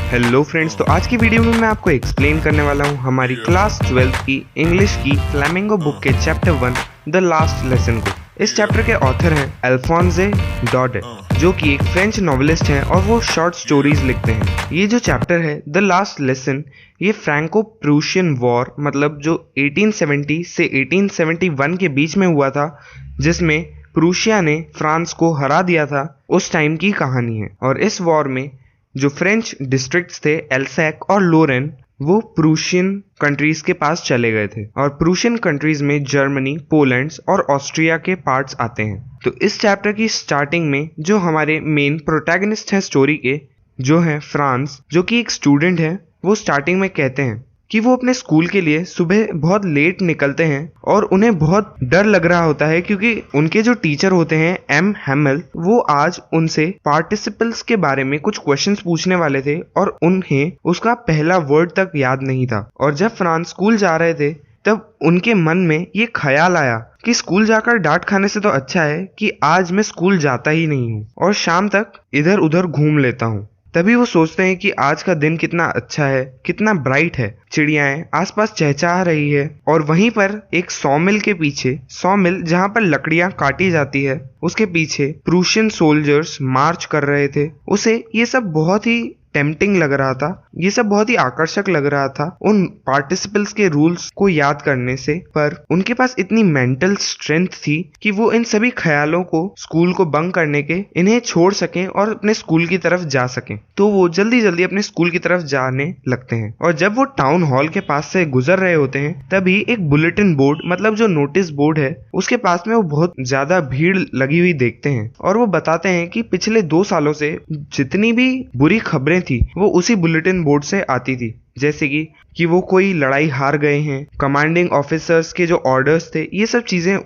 Hello friends, तो आज की वीडियो में मैं आपको एक्सप्लेन करने वाला हूँ हमारी क्लास 12 की इंग्लिश की फ्लेमिंगो बुक के चैप्टर 1 द लास्ट लेसन को। इस चैप्टर के ऑथर हैं अल्फोंसे डॉडे, जो कि एक फ्रेंच नॉवेलिस्ट हैं और वो शॉर्ट स्टोरीज लिखते हैं। ये जो चैप्टर है द लास्ट लेसन, ये फ्रैंको प्रूशियन वॉर मतलब जो 1870 से 1871 के बीच में हुआ था, जिसमें प्रूशिया ने फ्रांस को हरा दिया था, उस टाइम की कहानी है। और इस वॉर में जो फ्रेंच डिस्ट्रिक्ट्स थे एल्सैक और लोरेन, वो प्रूशियन कंट्रीज के पास चले गए थे। और प्रूशियन कंट्रीज में जर्मनी, पोलैंड और ऑस्ट्रिया के पार्ट्स आते हैं। तो इस चैप्टर की स्टार्टिंग में जो हमारे मेन प्रोटैगनिस्ट हैं स्टोरी के, जो है फ्रांस, जो कि एक स्टूडेंट है, वो स्टार्टिंग में कहते हैं कि वो अपने स्कूल के लिए सुबह बहुत लेट निकलते हैं और उन्हें बहुत डर लग रहा होता है, क्योंकि उनके जो टीचर होते हैं एम हैमल, वो आज उनसे पार्टिसिपल्स के बारे में कुछ क्वेश्चंस पूछने वाले थे और उन्हें उसका पहला वर्ड तक याद नहीं था। और जब फ्रांस स्कूल जा रहे थे तब उनके मन में ये ख्याल आया कि स्कूल जाकर डांट खाने से तो अच्छा है कि आज मैं स्कूल जाता ही नहीं हूँ और शाम तक इधर उधर घूम लेता हूँ। तभी वो सोचते हैं कि आज का दिन कितना अच्छा है, कितना ब्राइट है, चिड़ियाएं आसपास चहचहा रही है। और वहीं पर एक सॉमिल के पीछे, सॉमिल जहां पर लकड़ियां काटी जाती है, उसके पीछे प्रूशियन सोल्जर्स मार्च कर रहे थे। उसे ये सब बहुत ही टेम्पटिंग लग रहा था, ये सब बहुत ही आकर्षक लग रहा था उन पार्टिसिपल्स के रूल्स को याद करने से। पर उनके पास इतनी मेंटल स्ट्रेंथ थी कि वो इन सभी ख्यालों को, स्कूल को बंक करने के, इन्हें छोड़ सकें और अपने स्कूल की तरफ जा सकें। तो वो जल्दी जल्दी अपने स्कूल की तरफ जाने लगते हैं। और जब वो टाउन हॉल के पास से गुजर रहे होते हैं, तभी एक बुलेटिन बोर्ड मतलब जो नोटिस बोर्ड है, उसके पास में वो बहुत ज्यादा भीड़ लगी हुई देखते हैं। और वो बताते हैं कि पिछले 2 सालों से जितनी भी बुरी खबरें थी वो उसी बुलेटिन बोर्ड से आती थी। जैसे कि वो कोई लड़ाई हार गए हैं, कमांडिंग ऑफिसर्स के जो ऑर्डर्स थे, ये सब चीजें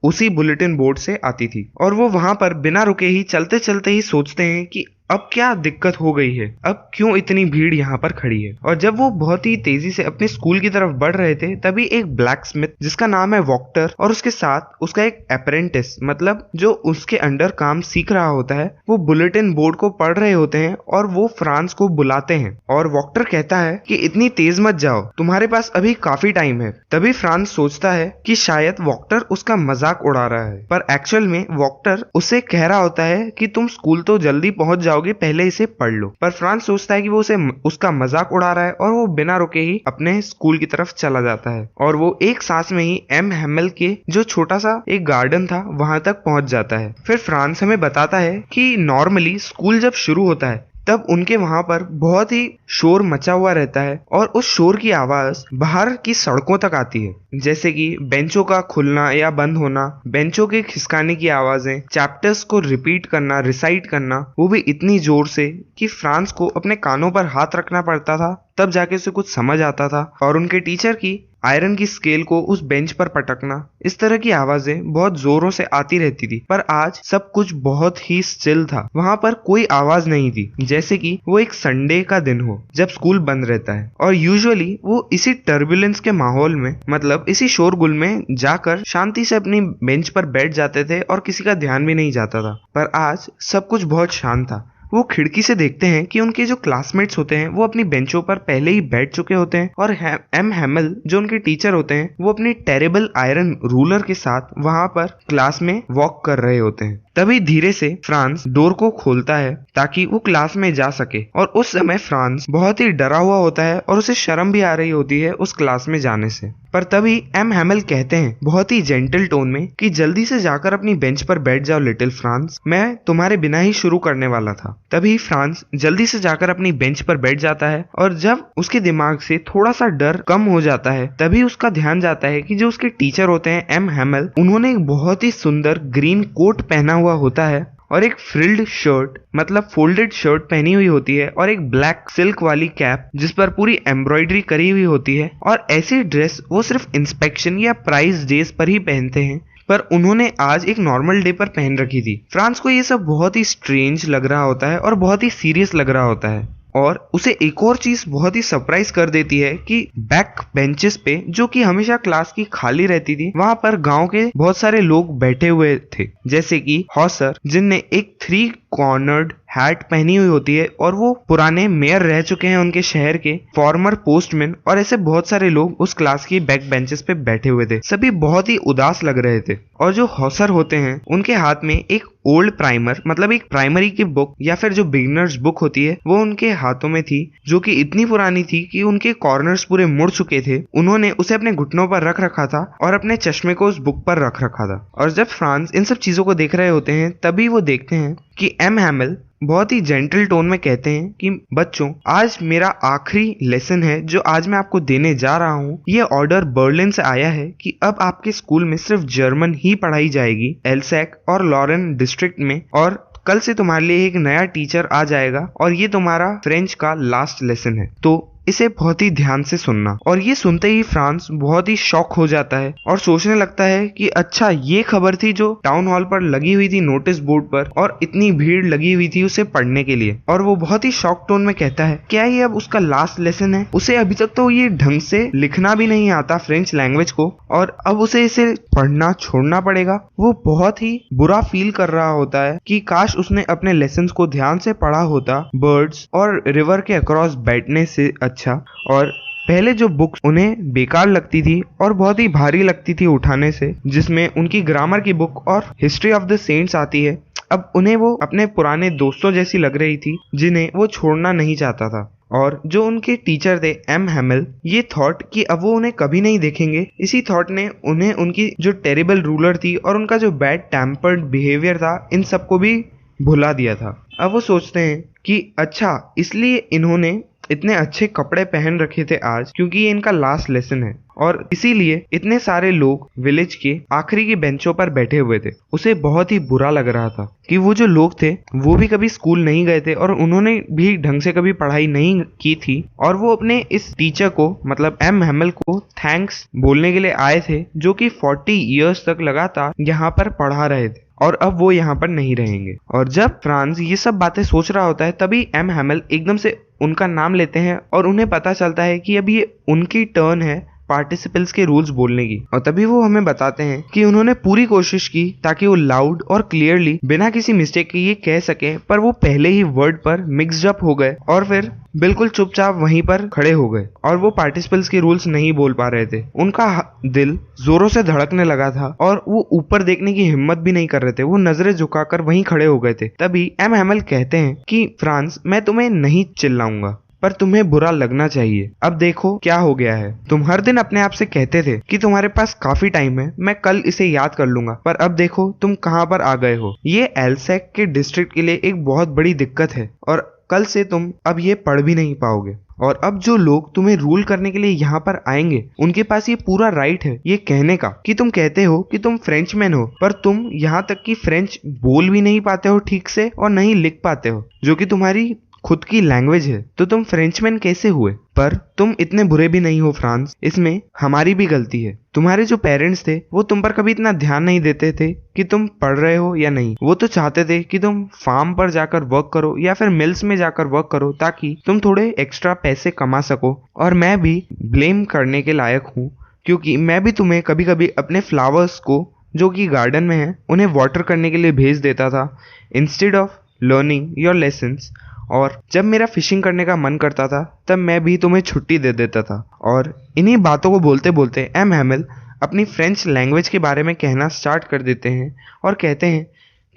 उसी बुलेटिन बोर्ड से आती थी। और वो वहां पर बिना रुके ही, चलते चलते ही सोचते हैं कि अब क्या दिक्कत हो गई है, अब क्यों इतनी भीड़ यहाँ पर खड़ी है। और जब वो बहुत ही तेजी से अपने स्कूल की तरफ बढ़ रहे थे, तभी एक ब्लैक स्मिथ जिसका नाम है वॉक्टर और उसके साथ उसका एक अप्रेंटिस मतलब जो उसके अंडर काम सीख रहा होता है, वो बुलेटिन बोर्ड को पढ़ रहे होते हैं और वो फ्रांस को बुलाते हैं। और वॉक्टर कहता है कि इतनी तेज मत जाओ, तुम्हारे पास अभी काफी टाइम है। तभी फ्रांस सोचता है कि शायद वॉक्टर उसका मजाक उड़ा रहा है, पर एक्चुअल में वॉक्टर उसे कह रहा होता है कि तुम स्कूल तो जल्दी पहुंच जाओगे, पहले इसे पढ़ लो। पर फ्रांस सोचता है कि वो उसका मजाक उड़ा रहा है और वो बिना रुके ही अपने स्कूल की तरफ चला जाता है। और वो एक सांस में ही एम हैमल के जो छोटा सा एक गार्डन था वहां तक पहुंच जाता है। फिर फ्रांस हमें बताता है कि नॉर्मली स्कूल जब शुरू होता है तब उनके वहां पर बहुत ही शोर मचा हुआ रहता है और उस शोर की आवाज बाहर की सड़कों तक आती है, जैसे कि बेंचों का खुलना या बंद होना, बेंचों के खिसकाने की आवाजें, चैप्टर्स को रिपीट करना, रिसाइट करना, वो भी इतनी जोर से कि फ्रांस को अपने कानों पर हाथ रखना पड़ता था, तब जाके उसे कुछ समझ आता था। और उनके टीचर की आयरन की स्केल को उस बेंच पर पटकना, इस तरह की आवाजें बहुत जोरों से आती रहती थी। पर आज सब कुछ बहुत ही स्टिल था, वहां पर कोई आवाज नहीं थी, जैसे कि वो एक संडे का दिन हो जब स्कूल बंद रहता है। और यूजुअली वो इसी टर्बुलेंस के माहौल में, मतलब इसी शोरगुल में जाकर शांति से अपनी बेंच पर बैठ जाते थे और किसी का ध्यान भी नहीं जाता था। पर आज सब कुछ बहुत शांत था। वो खिड़की से देखते हैं कि उनके जो क्लासमेट्स होते हैं वो अपनी बेंचों पर पहले ही बैठ चुके होते हैं और एम हैमल जो उनके टीचर होते हैं वो अपनी टेरेबल आयरन रूलर के साथ वहां पर क्लास में वॉक कर रहे होते हैं। तभी धीरे से फ्रांस डोर को खोलता है ताकि वो क्लास में जा सके। और उस समय फ्रांस बहुत ही डरा हुआ होता है और उसे शर्म भी आ रही होती है उस क्लास में जाने से। पर तभी एम हैमल कहते हैं बहुत ही जेंटल टोन में कि जल्दी से जाकर अपनी बेंच पर बैठ जाओ लिटिल फ्रांस, मैं तुम्हारे बिना ही शुरू करने वाला था। तभी फ्रांस जल्दी से जाकर अपनी बेंच पर बैठ जाता है और जब उसके दिमाग से थोड़ा सा डर कम हो जाता है, तभी उसका ध्यान जाता है कि जो उसके टीचर होते हैं एम हैमल, उन्होंने एक बहुत ही सुंदर ग्रीन कोट पहना हुआ होता है और एक फ्रिल्ड शर्ट मतलब फोल्डेड शर्ट पहनी हुई होती है और एक ब्लैक सिल्क वाली कैप जिस पर पूरी एम्ब्रॉयडरी करी हुई होती है। और ऐसी ड्रेस वो सिर्फ इंस्पेक्शन या प्राइज डेज पर ही पहनते हैं, पर उन्होंने आज एक नॉर्मल डे पर पहन रखी थी। फ्रांस को ये सब बहुत ही स्ट्रेंज लग रहा होता है और बहुत ही सीरियस लग रहा होता है। और उसे एक और चीज बहुत ही सरप्राइज कर देती है कि बैक बेंचेस पे, जो कि हमेशा क्लास की खाली रहती थी, वहां पर गांव के बहुत सारे लोग बैठे हुए थे, जैसे कि हॉसर जिनने एक 3 कॉर्नर्ड हैट पहनी हुई होती है और वो पुराने मेयर रह चुके हैं उनके शहर के, फॉर्मर पोस्टमैन और ऐसे बहुत सारे लोग उस क्लास की बैक बेंचेस पे बैठे हुए थे। सभी बहुत ही उदास लग रहे थे और जो हौसर होते हैं उनके हाथ में एक ओल्ड प्राइमर, मतलब एक प्राइमरी की बुक या फिर जो बिगिनर्स बुक होती है, वो उनके हाथों में थी, जो कि इतनी पुरानी थी कि उनके कॉर्नर्स पूरे मुड़ चुके थे। उन्होंने उसे अपने घुटनों पर रख रखा था और अपने चश्मे को उस बुक पर रख रखा था। और जब फ्रांस इन सब चीजों को देख रहे होते हैं तभी वो देखते हैं कि एम हैमिल बहुत ही जेंटल टोन में कहते हैं कि बच्चों, आज मेरा आखिरी लेसन है जो आज मैं आपको देने जा रहा हूँ। ये ऑर्डर बर्लिन से आया है कि अब आपके स्कूल में सिर्फ जर्मन ही पढ़ाई जाएगी, एल्सैक और लॉरेन डिस्ट्रिक्ट में, और कल से तुम्हारे लिए एक नया टीचर आ जाएगा और ये तुम्हारा फ्रेंच का लास्ट लेसन है, तो इसे बहुत ही ध्यान से सुनना। और ये सुनते ही फ्रांस बहुत ही शॉक हो जाता है और सोचने लगता है कि अच्छा, ये खबर थी जो टाउन हॉल पर लगी हुई थी नोटिस बोर्ड पर, और इतनी भीड़ लगी हुई थी उसे पढ़ने के लिए। और वो बहुत ही शॉक टोन में कहता है, क्या ये अब उसका लास्ट लेसन है? उसे अभी तक तो ये ढंग से लिखना भी नहीं आता फ्रेंच लैंग्वेज को, और अब उसे इसे पढ़ना छोड़ना पड़ेगा। वो बहुत ही बुरा फील कर रहा होता है कि काश उसने अपने लेसन्स को ध्यान से पढ़ा होता बर्ड्स और रिवर के अक्रॉस बैठने से अच्छा। और पहले जो बुक्स उन्हें बेकार लगती थी और बहुत ही भारी लगती थी उठाने से, जिसमें उनकी ग्रामर की बुक और हिस्ट्री ऑफ द सेंट्स आती है, अब उन्हें वो अपने पुराने दोस्तों जैसी लग रही थी जिन्हें वो छोड़ना नहीं चाहता था। और जो उनके टीचर थे एम हैमिल, ये थॉट कि अब वो उन्हें कभी नहीं देखेंगे, इसी थॉट ने उन्हें उनकी जो टेरिबल रूलर थी और उनका जो बैड टेम्पर्ड बिहेवियर था, इन सबको भी भुला दिया था। अब वो सोचते हैं कि अच्छा, इसलिए इन्होंने इतने अच्छे कपड़े पहन रखे थे आज, क्योंकि ये इनका लास्ट लेसन है, और इसीलिए इतने सारे लोग विलेज के आखिरी की बेंचों पर बैठे हुए थे। उसे बहुत ही बुरा लग रहा था कि वो जो लोग थे वो भी कभी स्कूल नहीं गए थे और उन्होंने भी ढंग से कभी पढ़ाई नहीं की थी, और वो अपने इस टीचर को, मतलब एम हैमिल को थैंक्स बोलने के लिए आए थे, जो कि 40 इयर्स तक लगातार यहाँ पर पढ़ा रहे थे, और अब वो यहाँ पर नहीं रहेंगे। और जब फ्रांस ये सब बातें सोच रहा होता है तभी एम हैमिल एकदम से उनका नाम लेते हैं और उन्हें पता चलता है कि अब ये उनकी टर्न है पार्टिसिपल्स के रूल्स बोलने की। और तभी वो हमें बताते हैं कि उन्होंने पूरी कोशिश की ताकि वो लाउड और क्लियरली बिना किसी मिस्टेक के ये कह सके, पर वो पहले ही वर्ड पर मिक्स्ड अप हो गए और फिर बिल्कुल चुपचाप वहीं पर खड़े हो गए और वो पार्टिसिपल्स के रूल्स नहीं बोल पा रहे थे। उनका दिल जोरों से धड़कने लगा था और वो ऊपर देखने की हिम्मत भी नहीं कर रहे थे, वो नजरें झुकाकर वहीं खड़े हो गए थे। तभी एम हैमिल कहते हैं कि फ्रांस, मैं तुम्हें नहीं चिल्लाऊंगा, पर तुम्हें बुरा लगना चाहिए। अब देखो क्या हो गया है। तुम हर दिन अपने आप से कहते थे कि तुम्हारे पास काफी टाइम है, मैं कल इसे याद कर लूंगा, पर अब देखो तुम कहां पर आ गए हो। ये एल्सैक के डिस्ट्रिक्ट के लिए एक बहुत बड़ी दिक्कत है और कल से तुम अब ये पढ़ भी नहीं पाओगे। और अब जो लोग तुम्हें रूल करने के लिए यहाँ पर आएंगे, उनके पास ये पूरा राइट है ये कहने का कि तुम कहते हो कि तुम फ्रेंचमैन हो, पर तुम यहाँ तक कि फ्रेंच बोल भी नहीं पाते हो ठीक से और नहीं लिख पाते हो, जो कि तुम्हारी खुद की लैंग्वेज है, तो तुम फ्रेंचमैन कैसे हुए? पर तुम इतने बुरे भी नहीं हो फ्रांस, इसमें हमारी भी गलती है। तुम्हारे जो पेरेंट्स थे वो तुम पर कभी इतना ध्यान नहीं देते थे कि तुम पढ़ रहे हो या नहीं। वो तो चाहते थे कि तुम फार्म पर जाकर वर्क करो या फिर मिल्स में जाकर वर्क करो ताकि तुम थोड़े एक्स्ट्रा पैसे कमा सको। और मैं भी ब्लेम करने के लायक हूँ, क्योंकि मैं भी तुम्हें कभी कभी अपने फ्लावर्स को जो कि गार्डन में है उन्हें वाटर करने के लिए भेज देता था instead of learning your lessons. और जब मेरा फिशिंग करने का मन करता था तब मैं भी तुम्हें छुट्टी दे देता था। और इन्हीं बातों को बोलते बोलते एम हैमिल अपनी फ्रेंच लैंग्वेज के बारे में कहना स्टार्ट कर देते हैं और कहते हैं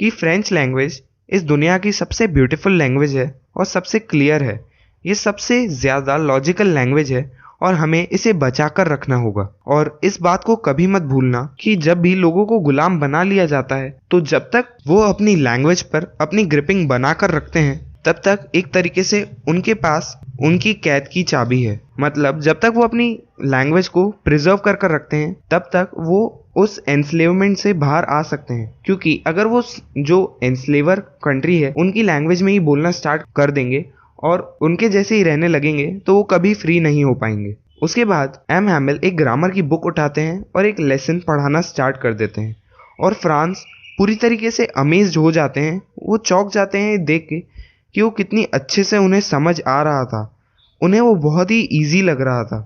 कि फ्रेंच लैंग्वेज इस दुनिया की सबसे ब्यूटीफुल लैंग्वेज है और सबसे क्लियर है। ये सबसे ज़्यादा लॉजिकल लैंग्वेज है और हमें इसे बचा कर रखना होगा। और इस बात को कभी मत भूलना कि जब भी लोगों को गुलाम बना लिया जाता है तो जब तक वो अपनी लैंग्वेज पर अपनी ग्रिपिंग बना कर रखते हैं तब तक एक तरीके से उनके पास उनकी कैद की चाबी है। मतलब जब तक वो अपनी लैंग्वेज को प्रिजर्व कर रखते हैं तब तक वो उस एनस्लेवमेंट से बाहर आ सकते हैं, क्योंकि अगर वो जो एनस्लेवर कंट्री है उनकी लैंग्वेज में ही बोलना स्टार्ट कर देंगे और उनके जैसे ही रहने लगेंगे तो वो कभी फ्री नहीं हो पाएंगे। उसके बाद एम हैमिल एक ग्रामर की बुक उठाते हैं और एक लेसन पढ़ाना स्टार्ट कर देते हैं और फ्रांस पूरी तरीके से अमेज्ड हो जाते हैं। वो चौंक जाते हैं देख के कि वो कितनी अच्छे से उन्हें समझ आ रहा था, उन्हें वो बहुत ही इजी लग रहा था।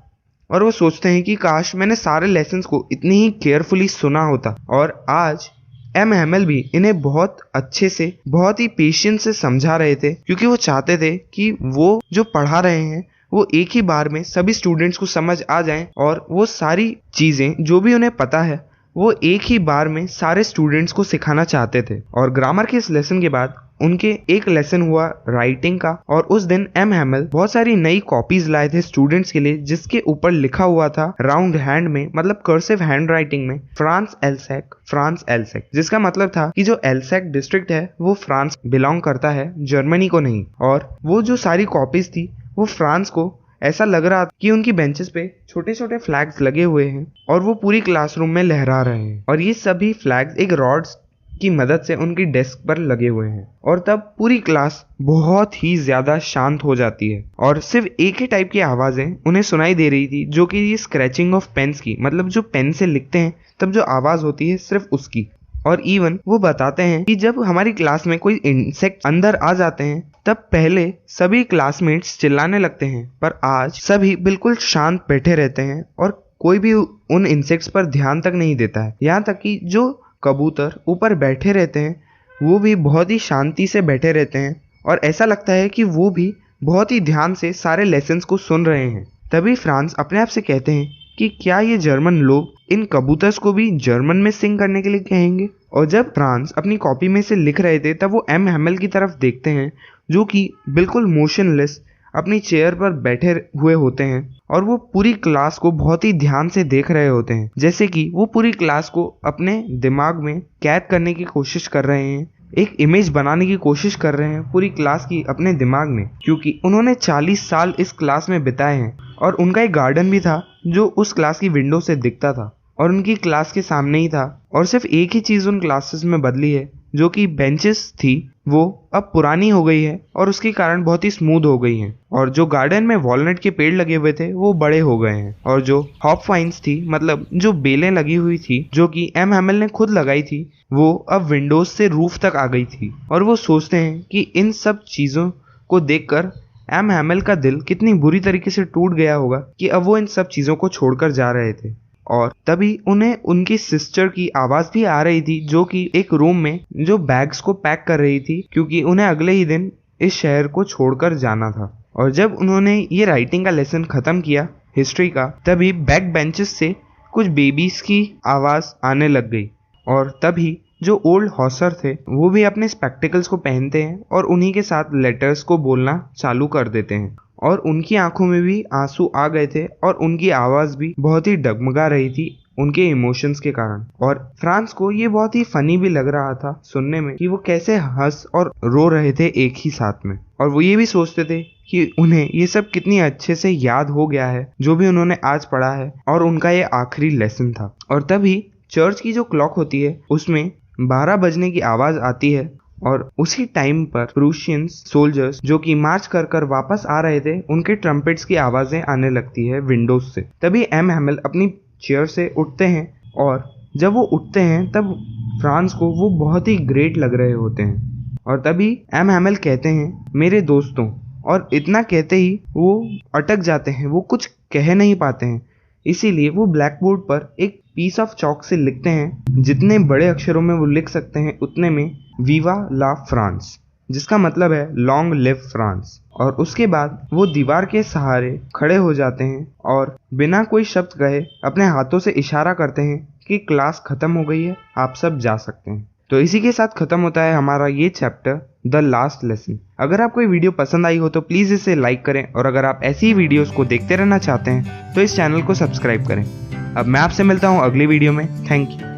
और वो सोचते हैं कि काश मैंने सारे लेसन्स को इतनी ही केयरफुली सुना होता और आज एम हैमेल भी इन्हें बहुत अच्छे से, बहुत ही पेशेंस से समझा रहे थे, क्योंकि वो चाहते थे कि वो जो पढ़ा रहे हैं वो एक ही बार में सभी स्टूडेंट्स को समझ आ जाएं और वो सारी चीजें जो भी उन्हें पता है वो एक ही बार में सारे स्टूडेंट्स को सिखाना चाहते थे। और ग्रामर के इस लेसन के बाद उनके एक लेसन हुआ राइटिंग का, और उस दिन एम हैमेल बहुत सारी नई कॉपीज लाए थे स्टूडेंट्स के लिए, जिसके ऊपर लिखा हुआ था राउंड हैंड में, मतलब कर्सिव हैंड राइटिंग में, फ्रांस एल्सैक, जिसका मतलब था कि जो एल्सैक डिस्ट्रिक्ट है वो फ्रांस बिलोंग करता है, जर्मनी को नहीं। और वो जो सारी कॉपीज थी वो फ्रांस को ऐसा लग रहा कि उनकी बेंचेस पे छोटे छोटे फ्लैग्स लगे हुए हैं और वो पूरी क्लासरूम में लहरा रहे हैं, और ये सभी फ्लैग्स एक रॉड्स की मदद से उनकी डेस्क पर लगे हुए हैं। और तब पूरी क्लास बहुत ही ज्यादा शांत हो जाती है और सिर्फ एक ही टाइप की आवाजें उन्हें सुनाई दे रही थी, जो कि ये स्क्रैचिंग ऑफ पेन्स की, मतलब जो पेन से लिखते हैं तब जो आवाज होती है सिर्फ उसकी। और इवन वो बताते हैं कि जब हमारी क्लास में कोई इंसेक्ट अंदर आ जाते हैं तब पहले सभी क्लासमेट्स चिल्लाने लगते हैं, पर आज सभी बिल्कुल शांत बैठे रहते हैं और कोई भी उन इंसेक्ट्स पर ध्यान तक नहीं देता है। यहाँ तक कि जो कबूतर ऊपर बैठे रहते हैं वो भी बहुत ही शांति से बैठे रहते हैं और ऐसा लगता है कि वो भी बहुत ही ध्यान से सारे लेसन्स को सुन रहे हैं। तभी फ्रांस अपने आप से कहते हैं कि क्या ये जर्मन लोग इन कबूतर्स को भी जर्मन में सिंग करने के लिए कहेंगे। और जब फ्रांस अपनी कॉपी में से लिख रहे थे तब वो एम हैमेल की तरफ देखते हैं, जो कि बिल्कुल मोशनलेस अपनी चेयर पर बैठे हुए होते हैं और वो पूरी क्लास को बहुत ही ध्यान से देख रहे होते हैं, जैसे कि वो पूरी क्लास को अपने दिमाग में कैद करने की कोशिश कर रहे हैं, एक इमेज बनाने की कोशिश कर रहे हैं पूरी क्लास की अपने दिमाग में, क्योंकि उन्होंने 40 साल इस क्लास में बिताए हैं और उनका एक गार्डन भी था जो उस क्लास की विंडो से दिखता था और उनकी क्लास के सामने ही था। और सिर्फ एक ही चीज उन क्लासेस में बदली है, जो कि बेंचेस थी वो अब पुरानी हो गई है और उसके कारण बहुत ही स्मूथ हो गई हैं, और जो गार्डन में वॉलनट के पेड़ लगे हुए थे वो बड़े हो गए हैं, और जो हॉप वाइन्स थी, मतलब जो बेलें लगी हुई थी जो कि एम हैमेल ने खुद लगाई थी, वो अब विंडोज से रूफ तक आ गई थी। और वो सोचते हैं कि इन सब चीजों को देखकर एम हैमेल का दिल कितनी बुरी तरीके से टूट गया होगा कि अब वो इन सब चीजों को छोड़कर जा रहे थे। और तभी उन्हें उनकी सिस्टर की आवाज भी आ रही थी, जो कि एक रूम में जो बैग्स को पैक कर रही थी, क्योंकि उन्हें अगले ही दिन इस शहर को छोड़कर जाना था। और जब उन्होंने ये राइटिंग का लेसन खत्म किया हिस्ट्री का, तभी बैक बेंचेस से कुछ बेबीज की आवाज आने लग गई, और तभी जो ओल्ड हॉसर थे वो भी अपने स्पेक्टिकल्स को पहनते हैं और उन्हीं के साथ लेटर्स को बोलना चालू कर देते हैं, और उनकी आंखों में भी आंसू आ गए थे और उनकी आवाज भी बहुत ही डगमगा रही थी उनके इमोशंस के कारण। और फ्रांस को ये बहुत ही फनी भी लग रहा था सुनने में कि वो कैसे हंस और रो रहे थे एक ही साथ में, और वो ये भी सोचते थे कि उन्हें ये सब कितनी अच्छे से याद हो गया है जो भी उन्होंने आज पढ़ा है, और उनका ये आखिरी लेसन था। और तभी चर्च की जो क्लॉक होती है उसमें 12 बजने की आवाज आती है, और उसी टाइम पर प्रूशियंस सोल्जर्स जो कि मार्च कर कर वापस आ रहे थे, उनके ट्रम्पेट्स की आवाजें आने लगती है विंडोज से। तभी एम हैमेल अपनी चेयर से उठते हैं, और जब वो उठते हैं तब फ्रांस को वो बहुत ही ग्रेट लग रहे होते हैं। और तभी एम हैमेल कहते हैं मेरे दोस्तों, और इतना कहते ही वो अटक जाते हैं, वो कुछ कह नहीं पाते हैं, इसीलिए वो ब्लैक बोर्ड पर एक पीस ऑफ चॉक से लिखते हैं, जितने बड़े अक्षरों में वो लिख सकते हैं उतने में, वीवा ला फ्रांस, जिसका मतलब है लॉन्ग लिव फ्रांस। और उसके बाद वो दीवार के सहारे खड़े हो जाते हैं और बिना कोई शब्द कहे अपने हाथों से इशारा करते हैं कि क्लास खत्म हो गई है, आप सब जा सकते हैं। तो इसी के साथ खत्म होता है हमारा ये चैप्टर द लास्ट लेसन। अगर आपको ये वीडियो पसंद आई हो तो प्लीज इसे लाइक करें, और अगर आप ऐसी ही वीडियोस को देखते रहना चाहते हैं तो इस चैनल को सब्सक्राइब करें। अब मैं आपसे मिलता हूँ अगली वीडियो में। Thank you.